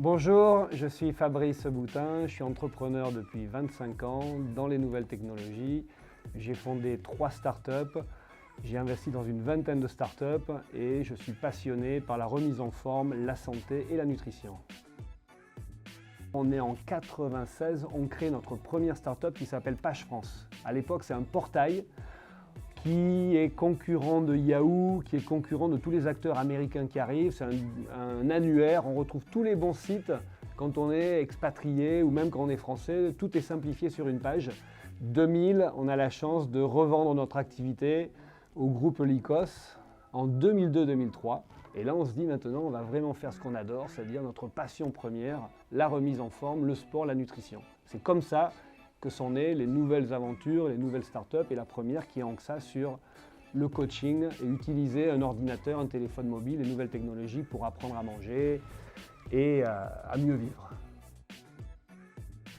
Bonjour, je suis Fabrice Boutin, je suis entrepreneur depuis 25 ans dans les nouvelles technologies. J'ai fondé 3 startups, j'ai investi dans une vingtaine de startups et je suis passionné par la remise en forme, la santé et la nutrition. On est en 96, on crée notre première startup qui s'appelle Page France. À l'époque, c'est un portail qui est concurrent de Yahoo, qui est concurrent de tous les acteurs américains qui arrivent. C'est un annuaire, on retrouve tous les bons sites quand on est expatrié ou même quand on est français. Tout est simplifié sur une page. 2000, on a la chance de revendre notre activité au groupe Lycos en 2002-2003. Et là, on se dit maintenant, on va vraiment faire ce qu'on adore, c'est-à-dire notre passion première, la remise en forme, le sport, la nutrition. C'est comme ça que sont nées les nouvelles aventures, les nouvelles startups, et la première qui ancre ça sur le coaching et utiliser un ordinateur, un téléphone mobile, les nouvelles technologies pour apprendre à manger et à mieux vivre.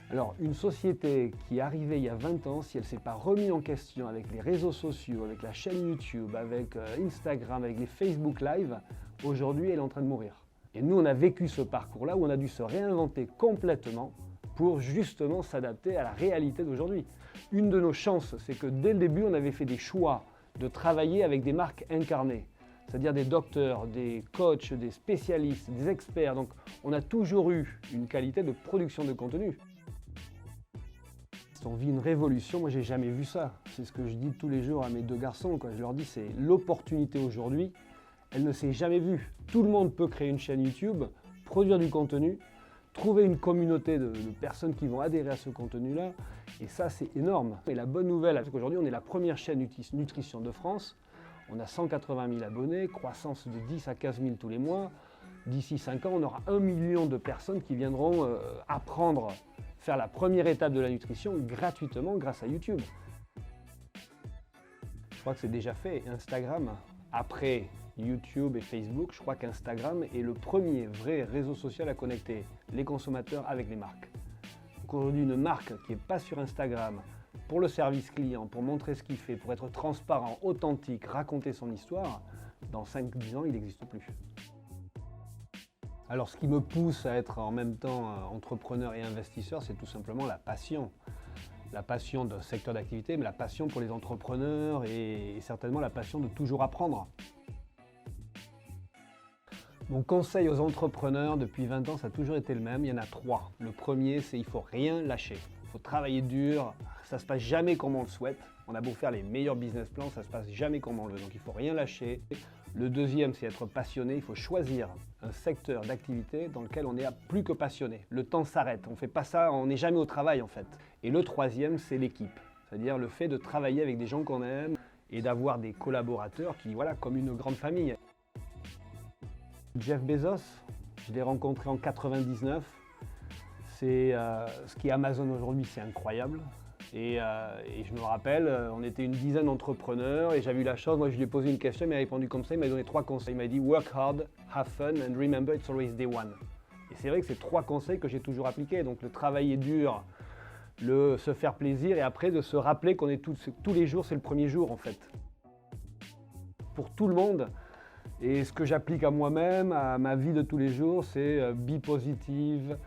Alors, une société qui est arrivée il y a 20 ans, si elle ne s'est pas remise en question avec les réseaux sociaux, avec la chaîne YouTube, avec Instagram, avec les Facebook Live, aujourd'hui, elle est en train de mourir. Et nous, on a vécu ce parcours-là où on a dû se réinventer complètement pour justement s'adapter à la réalité d'aujourd'hui. Une de nos chances, c'est que dès le début, on avait fait des choix de travailler avec des marques incarnées, c'est-à-dire des docteurs, des coachs, des spécialistes, des experts. Donc, on a toujours eu une qualité de production de contenu. On vit une révolution, moi j'ai jamais vu ça. C'est ce que je dis tous les jours à mes 2 garçons. Je leur dis, c'est l'opportunité aujourd'hui, elle ne s'est jamais vue. Tout le monde peut créer une chaîne YouTube, produire du contenu, trouver une communauté de personnes qui vont adhérer à ce contenu-là, et ça c'est énorme. Et la bonne nouvelle, c'est qu'aujourd'hui on est la première chaîne nutrition de France, on a 180 000 abonnés, croissance de 10 à 15 000 tous les mois. D'ici 5 ans, on aura 1 million de personnes qui viendront apprendre, faire la première étape de la nutrition gratuitement grâce à YouTube. Je crois que c'est déjà fait. Instagram, après YouTube et Facebook, je crois qu'Instagram est le premier vrai réseau social à connecter les consommateurs avec les marques. Donc aujourd'hui, une marque qui n'est pas sur Instagram pour le service client, pour montrer ce qu'il fait, pour être transparent, authentique, raconter son histoire, dans 5-10 ans, il n'existe plus. Alors ce qui me pousse à être en même temps entrepreneur et investisseur, c'est tout simplement la passion. La passion d'un secteur d'activité, mais la passion pour les entrepreneurs et certainement la passion de toujours apprendre. Mon conseil aux entrepreneurs depuis 20 ans, ça a toujours été le même, il y en a 3. Le premier, c'est il ne faut rien lâcher. Il faut travailler dur, ça ne se passe jamais comme on le souhaite. On a beau faire les meilleurs business plans, ça ne se passe jamais comme on le veut, donc il ne faut rien lâcher. Le deuxième, c'est être passionné, il faut choisir un secteur d'activité dans lequel on est plus que passionné. Le temps s'arrête, on ne fait pas ça, on n'est jamais au travail en fait. Et le troisième, c'est l'équipe, c'est-à-dire le fait de travailler avec des gens qu'on aime et d'avoir des collaborateurs qui, voilà, comme une grande famille. Jeff Bezos, je l'ai rencontré en 99. C'est ce qui est Amazon aujourd'hui, c'est incroyable. Et je me rappelle, on était une dizaine d'entrepreneurs et j'avais eu la chance, moi je lui ai posé une question, il m'a répondu comme ça, il m'a donné 3 conseils. Il m'a dit « Work hard, have fun and remember it's always day one ». Et c'est vrai que c'est 3 conseils que j'ai toujours appliqués. Donc le travailler dur, le se faire plaisir et après de se rappeler qu'on est tous les jours, c'est le premier jour en fait. Pour tout le monde. Et ce que j'applique à moi-même, à ma vie de tous les jours, c'est be positive,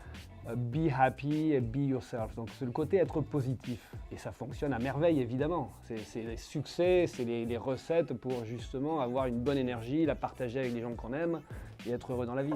be happy et be yourself. Donc c'est le côté être positif. Et ça fonctionne à merveille évidemment. C'est les succès, c'est les recettes pour justement avoir une bonne énergie, la partager avec les gens qu'on aime et être heureux dans la vie.